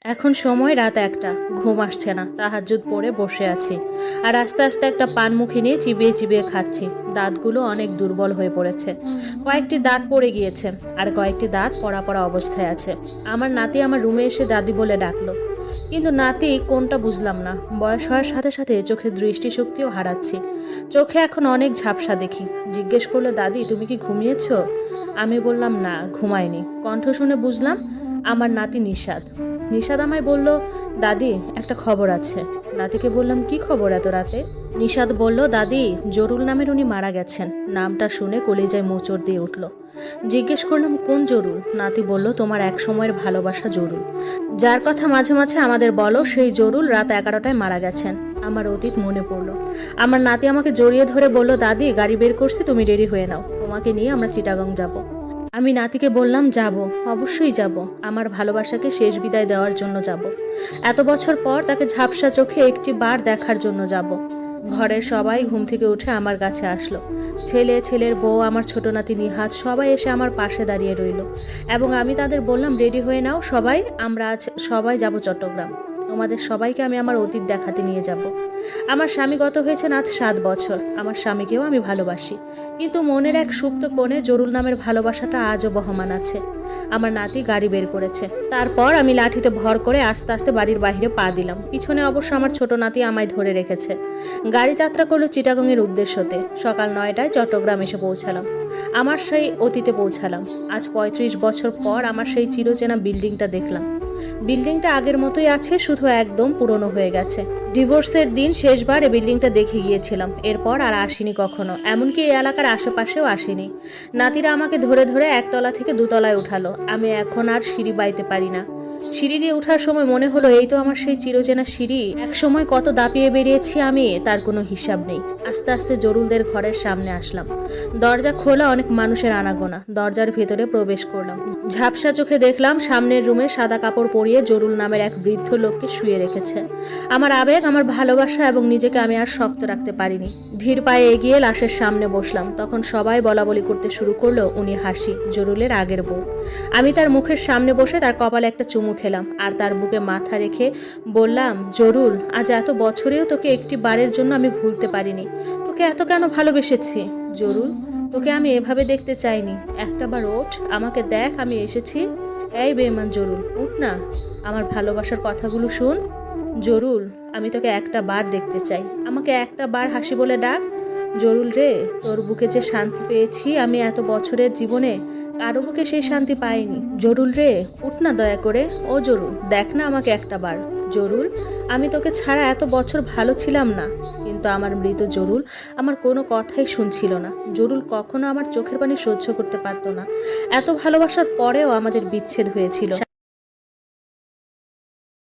এখন সময় রাত ১টা, ঘুম আসছে না। তাহাজ্জুদ পড়ে বসে আছি। আর আস্তে আস্তে একটা পানমুখী নিয়ে চিবিয়ে চিবিয়ে খাচ্ছি। দাঁতগুলো অনেক দুর্বল হয়ে পড়েছে। কয়েকটি দাঁত পড়ে গিয়েছে, আর কয়েকটি দাঁত পড়া পড়া অবস্থায় আছে। আমার নাতি আমার রুমে এসে দাদি বলে ডাকলো, কিন্তু নাতি কোনটা বুঝলাম না। বয়স হওয়ার সাথে সাথে চোখের দৃষ্টিশক্তিও হারাচ্ছি। চোখে এখন অনেক ঝাপসা দেখি। জিজ্ঞেস করলো, দাদি তুমি কি ঘুমিয়েছো? আমি বললাম না, ঘুমাইনি। কণ্ঠ শুনে বুঝলাম আমার নাতি নিশাদ। নিশাদ আমায় বলল, দাদি একটা খবর আছে। নাতিকে বললাম, কি খবর এত রাতে? নিশাদ বলল, দাদি জরুল নামের উনি মারা গেছেন। নামটা শুনে কলিজায় মোচড় দিয়ে উঠল। জিজ্ঞেস করলাম, কোন জরুল? নাতি বলল, তোমার এক সময়ের ভালোবাসা জরুল, যার কথা মাঝে মাঝে আমাদের বলো, সেই জরুল রাত 11টায় মারা গেছেন। আমার অতীত মনে পড়লো। আমার নাতি আমাকে জড়িয়ে ধরে বলল, দাদি গাড়ি বের করছি, তুমি রেডি হয়ে নাও, তোমাকে নিয়ে আমরা চিটাগং যাব। আমি নাতিকে বললাম, যাব, অবশ্যই যাব। আমার ভালোবাসাকে শেষ বিদায় দেওয়ার জন্য যাব। এত বছর পর তাকে ঝাপসা চোখে একটি বার দেখার জন্য যাব। ঘরের সবাই ঘুম থেকে উঠে আমার কাছে আসলো। ছেলে, ছেলের বউ, আমার ছোট নাতি নিহাত সবাই এসে আমার পাশে দাঁড়িয়ে রইল। এবং আমি তাদের বললাম, রেডি হয়ে নাও সবাই, আমরা আজ সবাই যাব চট্টগ্রাম। তোমাদের সবাইকে আমি আমার অতীত দেখাতে নিয়ে যাব। আমার স্বামী গত হয়েছেন আজ 7 বছর। আমার স্বামীকেও আমি ভালোবাসি, কিন্তু মনের এক সুপ্ত কোণে জরুল নামের ভালোবাসাটা আজও বহমান আছে। আমার নাতি গাড়ি বের করেছে। তারপর আমি লাঠিতে ভর করে আস্তে আস্তে বাড়ির বাইরে পা দিলাম। পিছনে অবশ্য আমার ছোট নাতি আমায় ধরে রেখেছে। গাড়ি যাত্রা করলো চিটাগংয়ের উদ্দেশ্যতে। সকাল 9টায় চট্টগ্রাম এসে পৌঁছালাম। আমার সেই অতীতে পৌঁছালাম। আজ 35 বছর পর আমার সেই চিরচেনা বিল্ডিংটা দেখলাম। বিল্ডিংটা আগের মতোই আছে, শুধু একদম পুরনো হয়ে গেছে। ডিভোর্সের দিন শেষবার এই বিল্ডিংটা দেখে গিয়েছিলাম। এরপর আর আসিনি কখনো, এমনকি এই এলাকার আশেপাশেও আসিনি। নাতিরা আমাকে ধরে ধরে 1তলা থেকে 2তলায় উঠালো। আমি এখন আর সিঁড়ি বাইতে পারি না। সিঁড়ি দিয়ে ওঠার সময় মনে হলো, এই তো আমার সেই চিরচেনা সিঁড়ি। এক সময় কত দাপিয়ে বেরিয়েছি আমি, তার কোনো হিসাব নেই। আস্তে আস্তে জরুলদের ঘরের সামনে আসলাম। দরজা খোলা, অনেক মানুষের আনাগোনা। দরজার ভেতরে প্রবেশ করলাম। ঝাপসা চোখে দেখলাম সামনের রুমে সাদা কাপড় পরিয়ে জরুল নামের এক বৃদ্ধ লোককে শুয়ে রেখেছে। আমার আবেগ, আমার ভালোবাসা এবং নিজেকে আমি আর শক্ত রাখতে পারিনি। ধীর পায়ে এগিয়ে লাশের সামনে বসলাম। তখন সবাই বলাবলি করতে শুরু করলো, উনি হাসি, জরুলের আগের বউ। আমি তার মুখের সামনে বসে তার কপালে একটা চুমু খেলাম, আর তার বুকে মাথা রেখে বললাম, জরুল, আজ এত বছরেও তোকে একটি বারের জন্য আমি ভুলতে পারিনি। তোকে এত কেন ভালোবেসেছি জরুল। তোকে আমি এভাবে দেখতে চাইনি। একটা বার ওঠ, আমাকে দেখ, আমি এসেছি। এই বেঈমান জরুল, উঠ না, আমার ভালোবাসার কথাগুলো শুন। জরুল, আমি তোকে একটা বার দেখতে চাই, আমাকে একটা বার হাসি বলে ডাক। জরুল রে, তোর বুকে যে শান্তি পেয়েছি আমি এত বছরের জীবনে, কারো বুকে সেই শান্তি পাইনি। জরুল রে, উঠ না দয়া করে। ও জরুল, দেখ না আমাকে একটা বার। জরুল, আমি তোকে ছাড়া এত বছর ভালো ছিলাম না। কিন্তু আমার মৃত জরুল আমার কোনো কথাই শুনছিল না। জরুল কখনো আমার চোখের পানি সহ্য করতে পারতো না। এত ভালোবাসার পরেও আমাদের বিচ্ছেদ হয়েছিল।